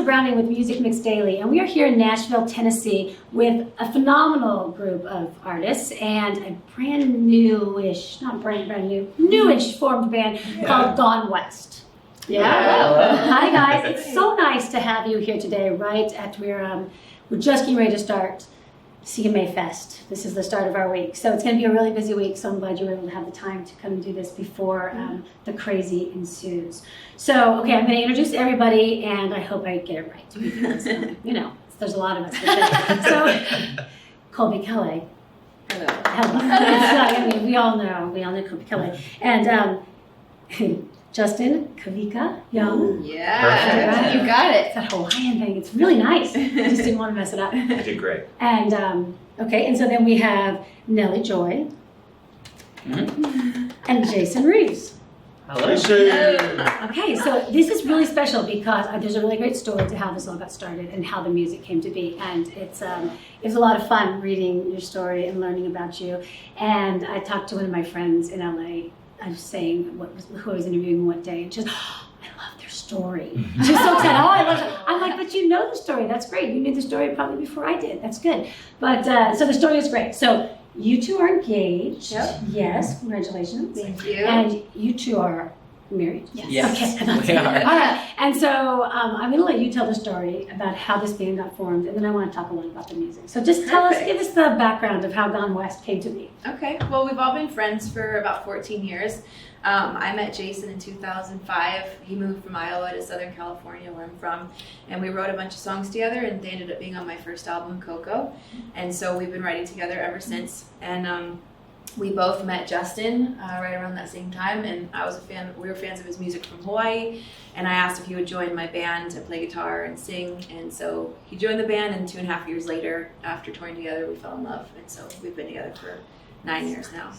Lisa Browning with Music Mix Daily, and we are here in Nashville, Tennessee with a phenomenal group of artists and a brand newish, not brand new, newish formed band called Gone West. Yeah. Hi guys, it's so nice to have you here today, right after we're just getting ready to start CMAFest. This is the start of our week. So it's going to be a really busy week, so I'm glad you were able to have the time to come and do this before the crazy ensues. So, okay, I'm going to introduce everybody, and I hope I get it right. Because, there's a lot of us. So, Colby Kelly. Hello. I mean, we all know Colby Kelly. And Justin Kavika Young. Yeah, you got it. It's that Hawaiian thing. It's really nice. I just didn't want to mess it up. You did great. And and so then we have Nellie Joy and Jason Reeves. Hello. Okay, so this is really special because there's a really great story to how this all got started and how the music came to be. And it was a lot of fun reading your story and learning about you. And I talked to one of my friends in LA. I was saying who I was interviewing what day, and she's I love their story. She's so excited. Oh, I love it. I'm like, but you know the story. That's great. You knew the story probably before I did. That's good. But so the story is great. So you two are engaged. Yep. Yes, congratulations. Thank you. And you two are married. Yes. Okay. We are. All right. And so I'm going to let you tell the story about how this band got formed, and then I want to talk a little about the music. So just give us the background of how Gone West came to be. Okay. Well, we've all been friends for about 14 years. I met Jason in 2005. He moved from Iowa to Southern California, where I'm from, and we wrote a bunch of songs together, and they ended up being on my first album, Coco. And so we've been writing together ever since. And we both met Justin right around that same time, and I was a fan. We were fans of his music from Hawaii, and I asked if he would join my band to play guitar and sing. And so he joined the band, and 2.5 years later, after touring together, we fell in love. And so we've been together for 9 years now.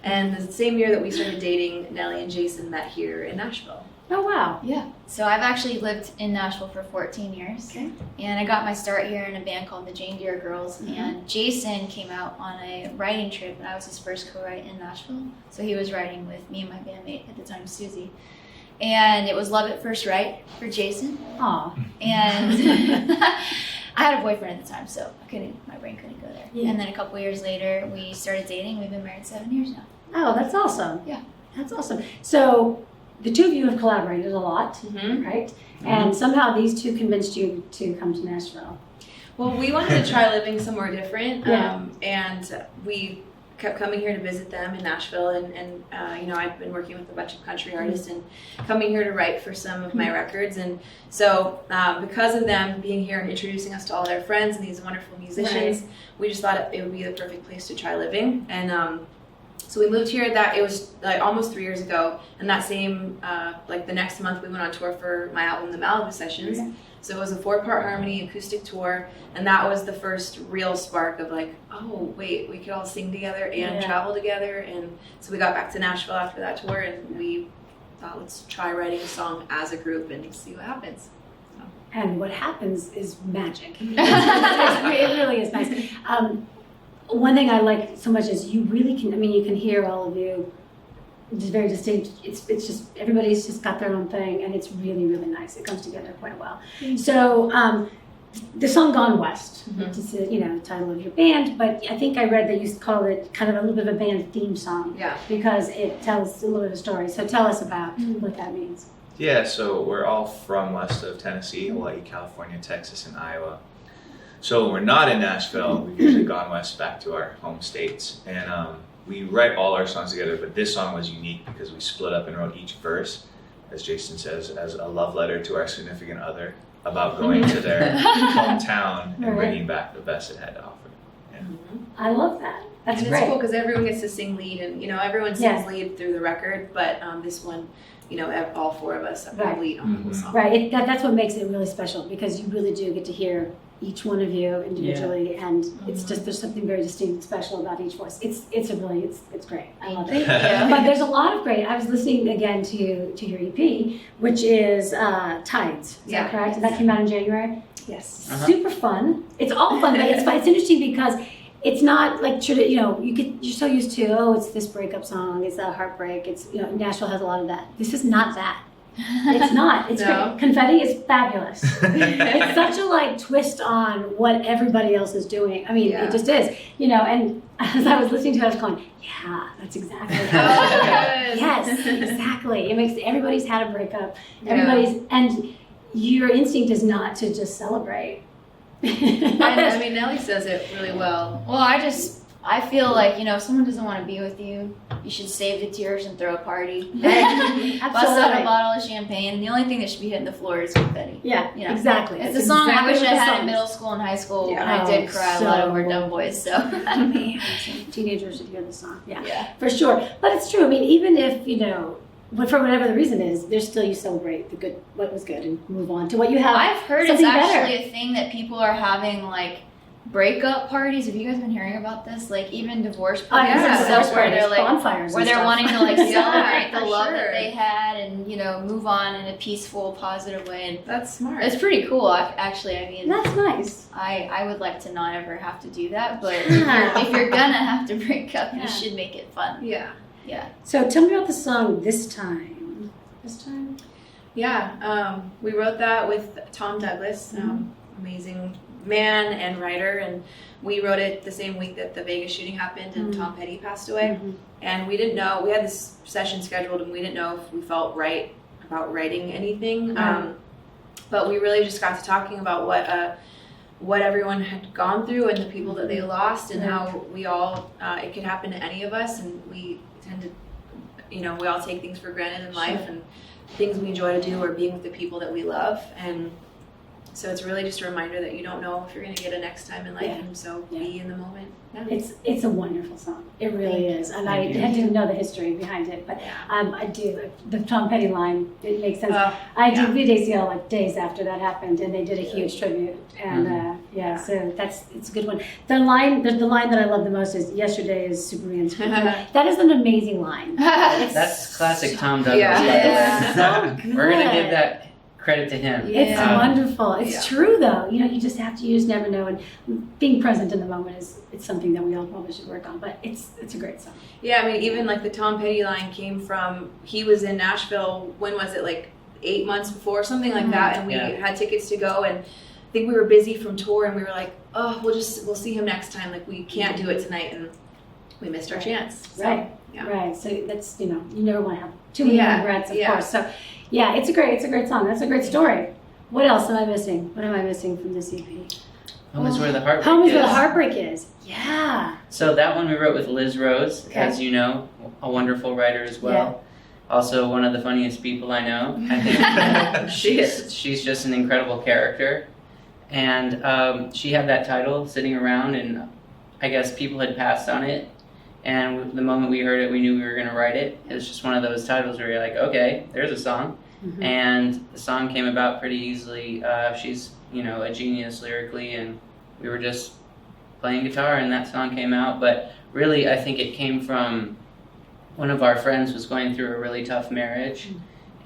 And the same year that we started dating, Nellie and Jason met here in Nashville. Oh, wow. Yeah. So I've actually lived in Nashville for 14 years. Okay. And I got my start here in a band called the Jane Deere Girls. And Jason came out on a writing trip, and I was his first co-write in Nashville. So he was writing with me and my bandmate at the time, Susie. And it was love at first write for Jason. Aw. And I had a boyfriend at the time, so my brain couldn't go there. Yeah. And then a couple years later, we started dating. We've been married 7 years now. Oh, that's awesome. Yeah. That's awesome. So the two of you have collaborated a lot, right? And somehow these two convinced you to come to Nashville. Well, we wanted to try living somewhere different, Yeah. and we kept coming here to visit them in Nashville, and I've been working with a bunch of country artists and coming here to write for some of my records. And so because of them being here and introducing us to all their friends and these wonderful musicians, we just thought it would be the perfect place to try living. And so we moved here. It was like almost 3 years ago, and that same the next month we went on tour for my album, The Malibu Sessions. Okay. So it was a 4-part harmony acoustic tour, and that was the first real spark of like, oh wait, we could all sing together and travel together. And so we got back to Nashville after that tour, and we thought, let's try writing a song as a group and see what happens. So. And what happens is magic. It really is nice. One thing I like so much is you really can, you can hear all of you just very distinct. It's just, everybody's just got their own thing, and it's really, really nice. It comes together quite well. So the song Gone West, which is the title of your band, but I think I read that you call it kind of a little bit of a band theme song because it tells a little bit of a story. So tell us about what that means. Yeah, so we're all from west of Tennessee, Hawaii, California, Texas, and Iowa. So when we're not in Nashville, we've usually gone west back to our home states. And we write all our songs together, but this song was unique because we split up and wrote each verse, as Jason says, as a love letter to our significant other about going to their hometown and bringing back the best it had to offer. Yeah. I love that. That's and great. It's cool because everyone gets to sing lead, and everyone sings lead through the record, but this one, all 4 of us have lead on the whole song. Right. That's what makes it really special, because you really do get to hear each one of you individually, and it's just, there's something very distinct and special about each voice. It's great. I love it. But there's a lot of great. I was listening again to your EP, which is Tides. Is that correct? That came out in January. Yes. Super fun. It's all fun, but it's interesting because it's not like you're so used to, it's this breakup song, it's that heartbreak. It's Nashville has a lot of that. This is not that. It's not. It's No. great. Confetti is fabulous. It's such a like twist on what everybody else is doing. I mean, Yeah. it just is, and as I was listening to it, I was going, yeah, that's exactly Oh, how it is. good. Yes, exactly. It makes everybody's had a breakup. Yeah. And your instinct is not to just celebrate. I mean, Nellie says it really well. Well, I feel like, if someone doesn't want to be with you, you should save the tears and throw a party. Bust out a Absolutely. bottle of champagne. The only thing that should be hitting the floor is confetti. Yeah, You know, exactly. It's That's a song exactly I wish what I the had song in is. middle school and high school, Yeah. and I did Oh, cry a lot so over Dumb Boys, so. Teenagers should hear the song. Yeah. Yeah. For sure. But it's true. I mean, even if, but for whatever the reason is, there's still you celebrate the good, what was good, and move on to what you have. I've heard it's something better. actually a thing that people are having, like, breakup parties. Have you guys been hearing about this? Like, even divorce parties yeah, and stuff where they're like, bonfires, where and they're stuff. wanting to like Yeah, celebrate the for love sure. that they had and move on in a peaceful, positive way. And That's smart. it's pretty cool, actually. I mean, That's nice. I would like to not ever have to do that, but Yeah. if you're gonna have to break up, Yeah. you should make it fun. Yeah. Yeah. So tell me about the song This Time. This Time? Yeah. We wrote that with Tom Douglas, amazing man and writer, and we wrote it the same week that the Vegas shooting happened and Tom Petty passed away. And we didn't know, we had this session scheduled and we didn't know if we felt right about writing anything. Right. But we really just got to talking about what everyone had gone through and the people that they lost and how we all, it could happen to any of us, and we tend to, we all take things for granted in life, and things we enjoy to do are being with the people that we love. And so it's really just a reminder that you don't know if you're going to get a next time in life, and so be in the moment. Yeah. It's a wonderful song. It really is. And I didn't know the history behind it, but I do. The Tom Petty line, it makes sense. I did VDACL like days after that happened, and they did a huge tribute. And so it's a good one. The line that I love the most is "Yesterday is Superman's." That is an amazing line. That's classic Tom Douglas. Yeah. by the way. Yeah. So good. We're gonna give that credit to him. It's Yeah. wonderful. It's true though. You just have to. You just never know. And being present in the moment it's something that we all probably should work on. But it's a great song. Yeah, I mean, even like the Tom Petty line came from, he was in Nashville, when was it, like 8 months before, something like that, and we had tickets to go, and I think we were busy from tour, and we were like, oh, we'll see him next time, like we can't do it tonight, and we missed our chance. So, Right. Yeah. Right. So that's you never want to have too many regrets, of Yeah. course. So yeah, it's a great song. That's a great story. What else am I missing? What am I missing from this EP? Home is where the heartbreak Home is is. where the heartbreak is. Yeah. So that one we wrote with Liz Rose, Okay. as you know, a wonderful writer as well. Also one of the funniest people I know. I think she's just an incredible character. And she had that title sitting around, and I guess people had passed on it. And the moment we heard it, we knew we were going to write it. It was just one of those titles where you're like, okay, there's a song. Mhm. And the song came about pretty easily. She's, a genius lyrically, and we were just playing guitar, and that song came out. But really, I think it came from one of our friends was going through a really tough marriage.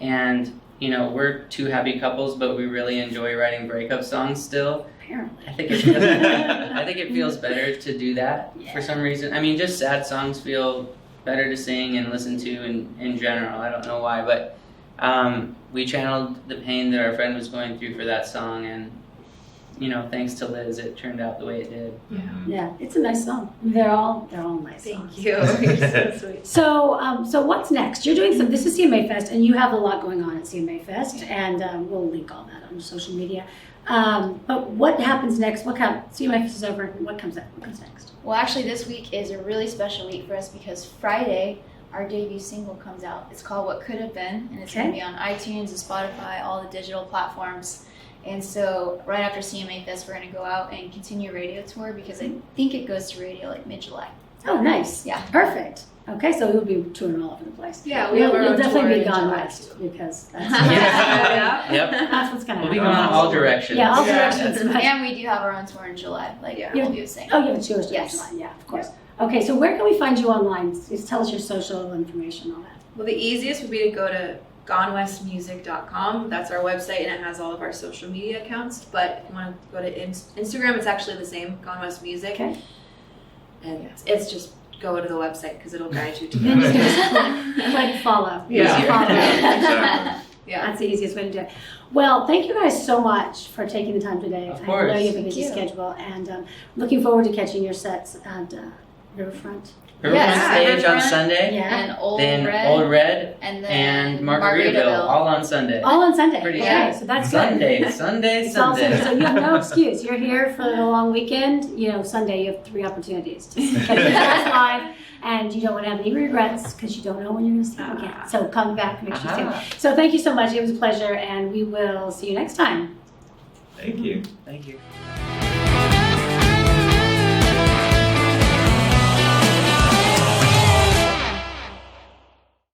And, we're two happy couples, but we really enjoy writing breakup songs still. Apparently. I think it feels better to do that for some reason. I mean, just sad songs feel better to sing and listen to in general. I don't know why, but we channeled the pain that our friend was going through for that song, and thanks to Liz, it turned out the way it did. Yeah, it's a nice song. They're all nice songs. Thank you. You're so sweet. So what's next? You're doing this is CMAFest, and you have a lot going on at CMAFest, and we'll link all that on social media. But what happens next? CMAFest is over. What comes next? Well, actually, this week is a really special week for us because Friday, our debut single comes out. It's called What Could Have Been, and it's going to be on iTunes and Spotify, all the digital platforms. And so right after CMA Fest, we're going to go out and continue a radio tour because I think it goes to radio like mid-July. Oh, nice. Yeah. Perfect. Okay, so we'll be touring all over the place. Yeah, we have our You'll own definitely tour be in gone July, west too. because that's, Yep. that's what's going to We'll be happen. going all directions. Yeah, all Yeah. directions. And we do have our own tour in July, like Yeah. you were saying. Oh, you have a tour in Yes. July. Yeah, of course. Okay, so where can we find you online? Just tell us your social information, all that. Well, the easiest would be to go to gonewestmusic.com. That's our website, and it has all of our social media accounts. But if you want to go to Instagram, it's actually the same, Gone West Music. Okay. And it's just go to the website because it'll guide you to Then you it. can just click follow. Yeah. Just follow. Exactly. Yeah. That's the easiest way to do it. Well, thank you guys so much for taking the time today. Of I course. know you have a Thank busy you. schedule, and looking forward to catching your sets at Riverfront. Riverfront Yes, stage on Riverfront. Sunday, Yeah. And Old then Red. Old Red, and then and Margaritaville, all on Sunday. All on Sunday. Pretty Okay, good. so that's Sunday, good. Sunday, It's all Sunday, Sunday. so you have no excuse. You're here for the long weekend. You know, Sunday you have 3 opportunities to catch the class live, and you don't want to have any regrets because you don't know when you're going to see them again. So come back next year. Aha. So thank you so much. It was a pleasure, and we will see you next time. Thank you. Thank you.